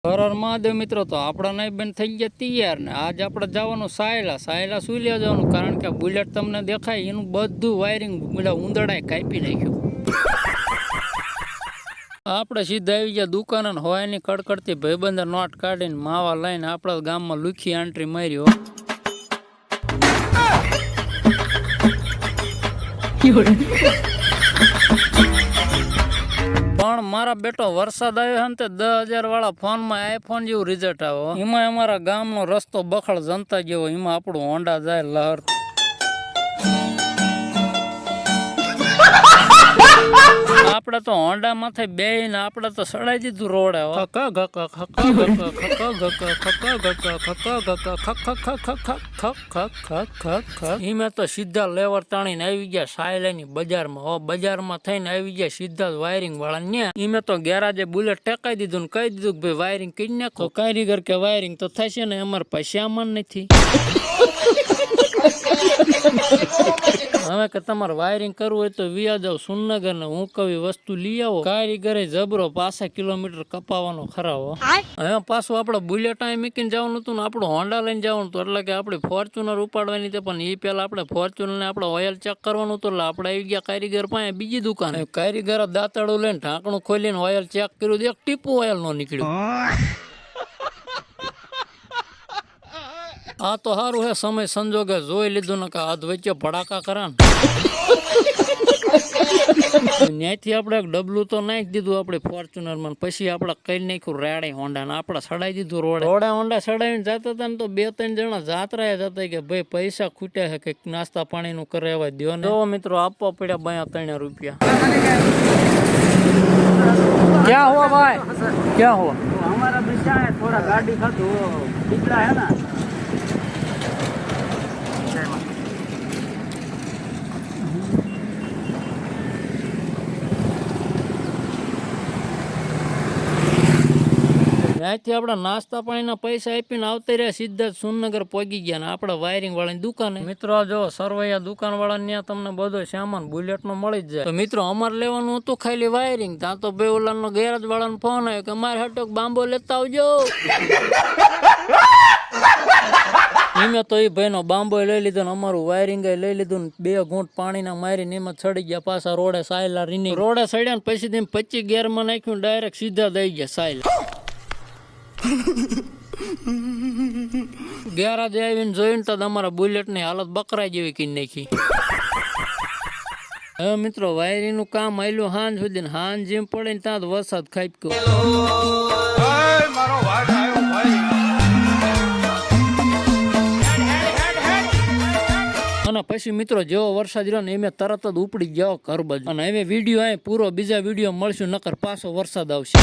હર હર મહાદેવ મિત્રો, તો આપણા નહીં બેન થઈ ગયા તૈયાર ને આજ આપણે જવાનું સાયલા શું લેવા જવાનું, કારણ કે બુલેટ તમને દેખાય એનું બધું વાયરિંગ ઉંદરડાએ કાપી નાખ્યું. આપણે સીધા આવી ગયા દુકાન હોવાની કડકડતી ભાઈબંધર નોટ કાઢીને માવા લઈને આપણા ગામમાં લુખી એન્ટ્રી માર્યો. પણ મારા બેટો વરસાદ આવ્યો ને તે 10,000 વાળા ફોનમાં આઈફોન જેવું રિઝલ્ટ આવ્યો. એમાં અમારા ગામનો રસ્તો બખડ જનતા જેવો, એમાં આપણું હોન્ડા જાય લહર. આપણે તો હોન્ડા માથે બેહીને આપણે તો સડાઈ દીધું રોડે. એમાં તો સીધા લેવર તાણીને આવી ગયા સાયલાની બજારમાં. બજારમાં થઈને આવી ગયા સીધા વાયરિંગ વાળા ને. એમાં તો ગેરાજે બુલેટ ટેકાઈ દીધું ને કહી દીધું કે ભાઈ વાયરિંગ કરી નાખો. કારીગર કે વાયરિંગ તો થશે ને, અમારે પૈસા આમાં નથી. હવે કે તમારે વાયરિંગ કરવું હોય તો વિયા જાવ સુરનગર ને હું કવી વસ્તુ લઈ આવો. કારીગરે જબરો 5 કિલોમીટર કપાવવાનો ખરાવો. હવે પાછું આપણે બુલેટ અહીં મૂકીને જવાનું હતું ને આપણું હોન્ડા લઈને જવાનું હતું, એટલે કે આપણે ફોર્ચ્યુનર ઉપાડવાની હતી. પણ એ પેલા આપણે ફોર્ચ્યુનર ને આપણે ઓઇલ ચેક કરવાનું હતું, એટલે આપણે આવી ગયા કારીગર પાસે બીજી દુકાન. કારીગર દાંતડું લઈને ઢાંકણું ખોલીને ઓઇલ ચેક કર્યું, એક ટીપું ઓઇલ નો નીકળ્યું. આ તો સારું હે સમય સંજોગે જોઈ લીધું ને કે હાથ વચ્ચે ભડાકા કરા ને. ત્યાંથી આપણે એક ડબલું તો નાખી દીધું આપણે ફોર્ચ્યુનર માં. પછી આપણે કઈ નાખ્યું રેડે હોન્ડા ને આપણે સડાઈ દીધું રોડે હોન્ડા સડાવીને જતા હતા ને તો 2-3 જણા જાત્રા જતા કે ભાઈ પૈસા ખૂટ્યા છે, કઈક નાસ્તા પાણી નું કરાવવા દો ને. તો મિત્રો આપવા પડ્યા 3 રૂપિયા. ક્યાં હુआ भाई, क्या हुआ? हमारा बिछा है थोड़ा गाड़ी का तो बिगड़ा है ना. ત્યાંથી આપણે નાસ્તા પાણીના પૈસા આપીને આવતા રહ્યા સીધા જ સુરનગર પહોંચી ગયા ને આપણે વાયરિંગ વાળાની દુકાને. મિત્રો જો સરવૈયા દુકાન વાળા ત્યાં તમને બધો સામાન બુલેટ નો મળી જ જાય. તો મિત્રો અમારે લેવાનું હતું ખાલી વાયરિંગ. ત્યાં તો ભાઈ ઓલાનો ગેરેજ વાળાનો ફોન આવ્યો કે અમારે હટક બાંબો લેતા આવજો. એમે તો એ ભાઈ નો બાંબો લઈ લીધો ને અમારું વાયરિંગ લઈ લીધું ને 2 ઘૂંટ પાણીના મારીને એમાં ચડી ગયા પાછા રોડે સાયલા રીની. રોડે ચડ્યા ને પછી 25 ગેરમાં નાખ્યું, ડાયરેક્ટ સીધા દઈ ગયા સાયલા. ગેરાજે આવીને જોઈને તો અમારા બુલેટ ની હાલત બકરા જેવી કરી નાખી. હવે મિત્રો વાયરિંગ નું કામ આયલું હાંજ સુધી. હાંજ જેમ પડે ને ત્યાં વરસાદ ખાબક્યો. અને પછી મિત્રો જેવો વરસાદ રહ્યો ને એમે તરત જ ઉપડી જાવ ઘર બાજુ. અને હવે વિડીયો અહીં પૂરો, બીજા વિડીયો મળશું, નકર પાછો વરસાદ આવશે.